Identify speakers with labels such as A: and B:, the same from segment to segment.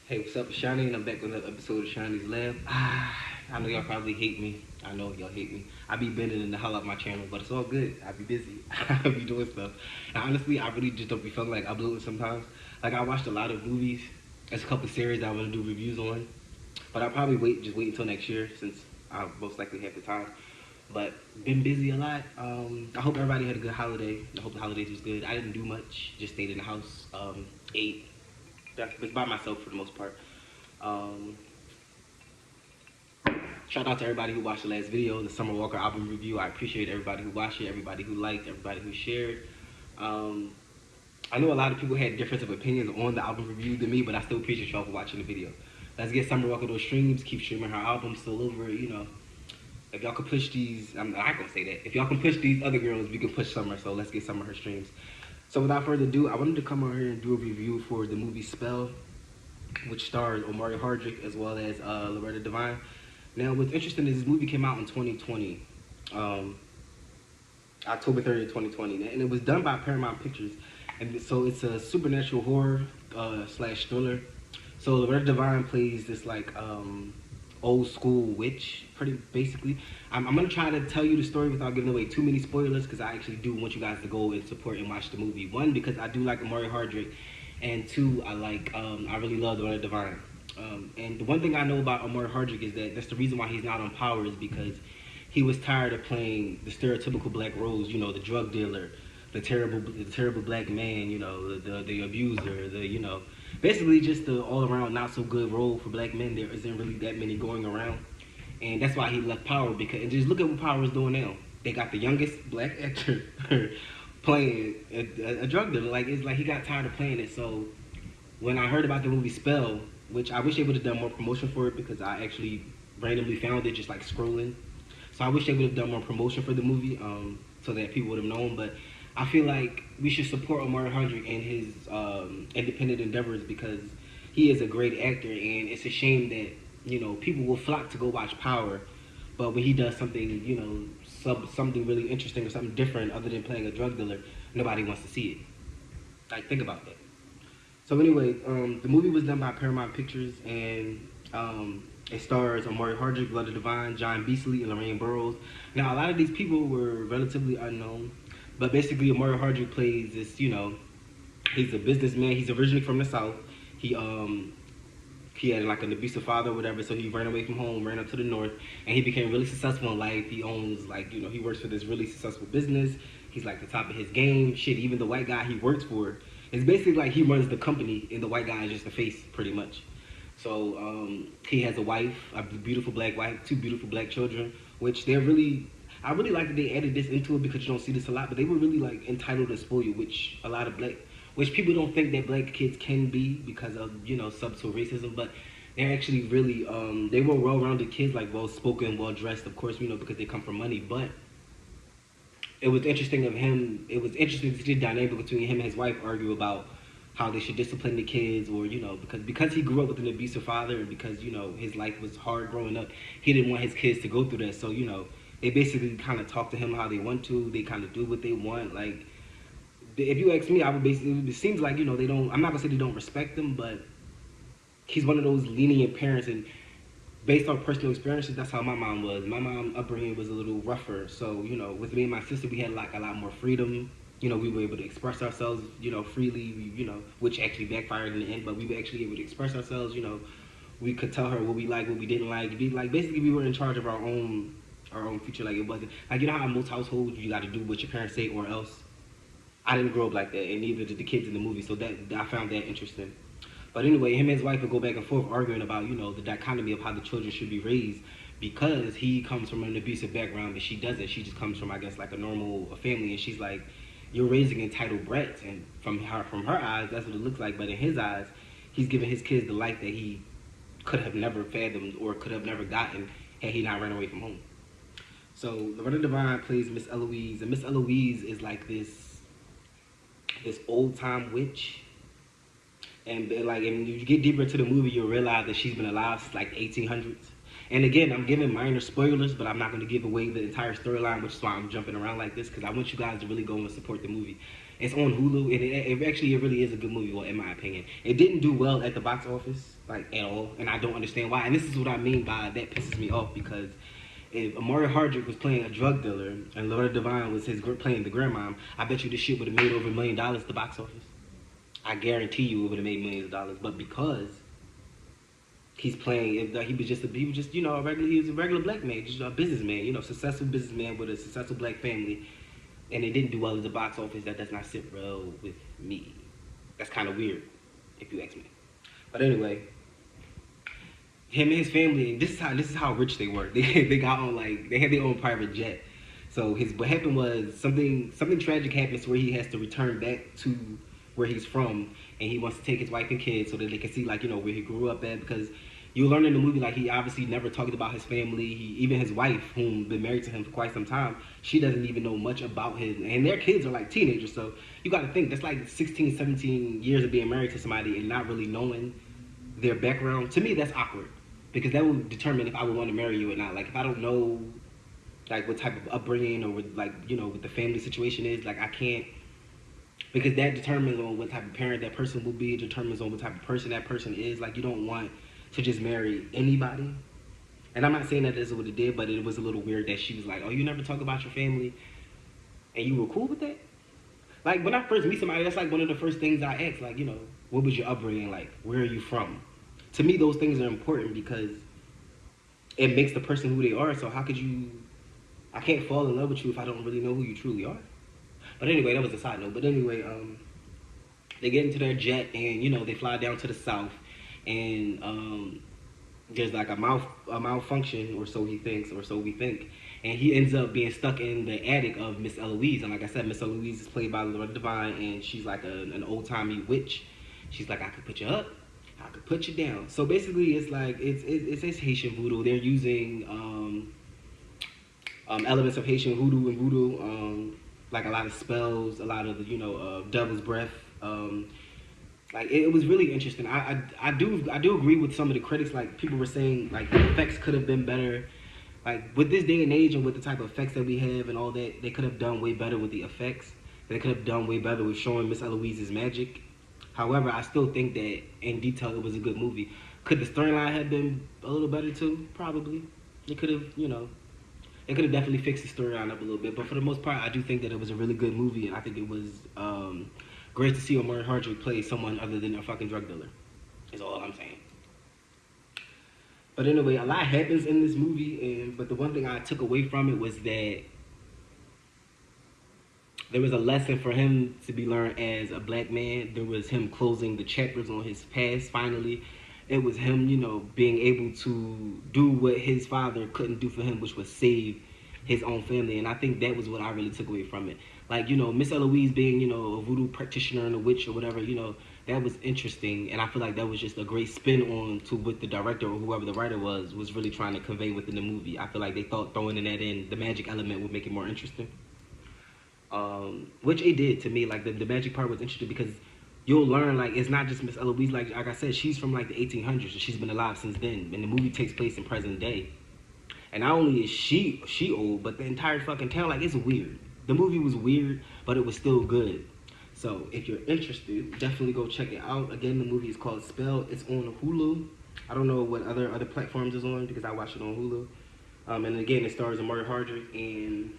A: Hey, what's up, Shani? And I'm back with another episode of Shani's Lab. I know y'all probably hate me. I know y'all hate me. I be bending in the hell out my channel, but it's all good. I be busy. I be doing stuff. And honestly, I really just don't be feeling like uploading sometimes. Like I watched a lot of movies. There's a couple series that I want to do reviews on, but I'll probably wait until next year since I most likely have the time. But been busy a lot. I hope everybody had a good holiday. I hope the holidays was good. I didn't do much. Just stayed in the house. Ate. Was by myself for the most part. Um, Shout out to everybody who watched the last video, the Summer Walker album review. I appreciate everybody who watched it, everybody who liked, everybody who shared. Um, I know a lot of people had difference of opinions on the album review than me, but I still appreciate y'all for watching the video. Let's get Summer Walker those streams. Keep streaming her album. Still over, you know. If y'all can push these, I'm not gonna say that. If y'all can push these other girls, we can push Summer. So let's get Summer her streams. So without further ado, I wanted to come on here and do a review for the movie Spell, which stars Omari Hardwick as well as Loretta Devine. Now, what's interesting is this movie came out in 2020, um, October 30th, 2020, and it was done by Paramount Pictures. And so it's a supernatural horror slash thriller. So Loretta Devine plays this like old school witch, pretty basically. I'm gonna try to tell you the story without giving away too many spoilers because I actually do want you guys to go and support and watch the movie. One, because I do like Omari Hardwick, and two, I really love Loretta Devine. And the one thing I know about Omari Hardwick is that that's the reason why he's not on Power is because he was tired of playing the stereotypical black roles. You know, the drug dealer, the terrible black man. You know, the abuser. Basically just the all around not so good role for black men. There isn't really that many going around, and that's why he left Power. Because and just look at what Power is doing now. They got the youngest black actor playing a drug dealer. Like it's like he got tired of playing it. So when I heard about the movie Spell, which I wish they would have done more promotion for it because I actually randomly found it just like scrolling. So I wish they would have done more promotion for the movie so that people would have known. But I feel like we should support Omari Hardwick and his independent endeavors because he is a great actor, and it's a shame that people will flock to go watch Power, but when he does something something really interesting or something different other than playing a drug dealer, nobody wants to see it. Like think about that. So anyway, the movie was done by Paramount Pictures, and it stars Omari Hardwick, Loretta Devine, John Beasley, and Lorraine Burroughs. Now, a lot of these people were relatively unknown, but basically, Omari Hardwick plays this. He's a businessman. He's originally from the South. He he had like an abusive father or whatever, so he ran away from home, ran up to the North, and he became really successful in life. He owns he works for this really successful business. He's like the top of his game. Shit, even the white guy he works for, it's basically like he runs the company, and the white guy is just the face, pretty much. So he has a wife, a beautiful black wife, two beautiful black children, which they're really. I really like that they added this into it because you don't see this a lot, but they were really like entitled and spoiled, which people don't think that black kids can be because of subtle racism, but they're actually really they were well-rounded kids, like well-spoken, well-dressed, of course, because they come from money, but it was interesting of him. It was interesting to see the dynamic between him and his wife argue about how they should discipline the kids, or because he grew up with an abusive father, and because his life was hard growing up, he didn't want his kids to go through that. So they basically kind of talk to him how they want to. They kind of do what they want. Like if you ask me, I would basically. It seems like they don't. I'm not gonna say they don't respect him, but he's one of those lenient parents, and based on personal experiences, that's how my mom was. My mom upbringing was a little rougher, so with me and my sister, we had like a lot more freedom. We were able to express ourselves, freely. Which actually backfired in the end, but we were actually able to express ourselves. We could tell her what we liked, what we didn't like. Basically, we were in charge of our own future. Like it wasn't like how in most households you got to do what your parents say or else. I didn't grow up like that, and neither did the kids in the movie. So that I found that interesting. But anyway, him and his wife would go back and forth arguing about the dichotomy of how the children should be raised because he comes from an abusive background, but she doesn't. She just comes from I guess like a normal family, and she's like, you're raising entitled brats, and from her eyes, that's what it looks like. But in his eyes, he's giving his kids the life that he could have never fathomed or could have never gotten had he not ran away from home. So Loretta Devine plays Miss Eloise, and Miss Eloise is like this old time witch. And you get deeper into the movie, you'll realize that she's been alive since like 1800s. And again, I'm giving minor spoilers, but I'm not going to give away the entire storyline, which is why I'm jumping around like this, because I want you guys to really go and support the movie. It's on Hulu, and it really is a good movie. Well, in my opinion, it didn't do well at the box office, like at all, and I don't understand why. And this is what I mean by that pisses me off, because if Amari Hardrick was playing a drug dealer and Loretta Devine was playing the grandmom, I bet you this shit would have made over $1 million at the box office. I guarantee you it would have made millions of dollars. But because he's playing, he was just he was a regular black man, just a businessman, successful businessman with a successful black family, and it didn't do well at the box office. That does not sit well with me. That's kind of weird, if you ask me. But anyway, him and his family, this is how rich they were. They got on, like, they had their own private jet. So what happened was something tragic happens where he has to return back to where he's from, and he wants to take his wife and kids so that they can see, like, where he grew up at, because you learn in the movie, like, he obviously never talked about his family. Even his wife, whom been married to him for quite some time, she doesn't even know much about and their kids are like teenagers. So you got to think, that's like 16, 17 years of being married to somebody and not really knowing their background. To me, that's awkward, because that will determine if I would want to marry you or not. Like, if I don't know, like, what type of upbringing or what the family situation is, like, I can't, because that determines on what type of parent that person will be. It determines on what type of person that person is. Like, you don't want to just marry anybody. And I'm not saying that this is what it did, but it was a little weird that she was like, oh, you never talk about your family, and you were cool with that? Like, when I first meet somebody, that's like one of the first things I ask, like, what was your upbringing like? Where are you from? To me, those things are important because it makes the person who they are. So how could I can't fall in love with you if I don't really know who you truly are. But anyway, that was a side note. But anyway, they get into their jet, and they fly down to the south, and there's like a malfunction, or so he thinks, or so we think, and he ends up being stuck in the attic of Miss Eloise. And like I said, Miss Eloise is played by Loretta Devine, and she's like an old timey witch. She's like, I could put you up, I could put you down. So basically, it's like it's Haitian voodoo. They're using elements of Haitian voodoo and voodoo, like a lot of spells, a lot of devil's breath. Like, it was really interesting. I do agree with some of the critics. Like, people were saying, like, the effects could have been better. Like, with this day and age and with the type of effects that we have and all that, they could have done way better with the effects. They could have done way better with showing Miss Eloise's magic. However, I still think that in detail it was a good movie. Could the storyline have been a little better too? Probably. It could have, it could have definitely fixed the storyline up a little bit. But for the most part, I do think that it was a really good movie, and I think it was great to see Omari Hardrick play someone other than a fucking drug dealer. Is all I'm saying. But anyway, a lot happens in this movie, but the one thing I took away from it was that there was a lesson for him to be learned as a black man. There was him closing the chapters on his past finally. It was him, being able to do what his father couldn't do for him, which was save his own family. And I think that was what I really took away from it. Like, Miss Eloise being, a voodoo practitioner and a witch or whatever, that was interesting. And I feel like that was just a great spin on to what the director or whoever the writer was really trying to convey within the movie. I feel like they thought throwing in the magic element would make it more interesting. Which it did to me. Like, the magic part was interesting because you'll learn, like, it's not just Miss Eloise. Like I said, she's from, like, the 1800s, and she's been alive since then. And the movie takes place in present day. And not only is she old, but the entire fucking town, like, it's weird. The movie was weird, but it was still good. So if you're interested, definitely go check it out. Again, the movie is called Spell. It's on Hulu. I don't know what other platforms it's on because I watched it on Hulu. And again, it stars Omari Hardrick and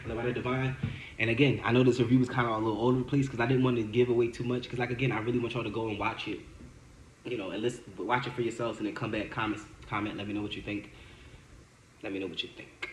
A: Loretta Devine. And again, I know this review was kind of a little all over the place because I didn't want to give away too much. Because, like, again, I really want y'all to go and watch it. And watch it for yourselves and then come back, comment, let me know what you think. Let me know what you think.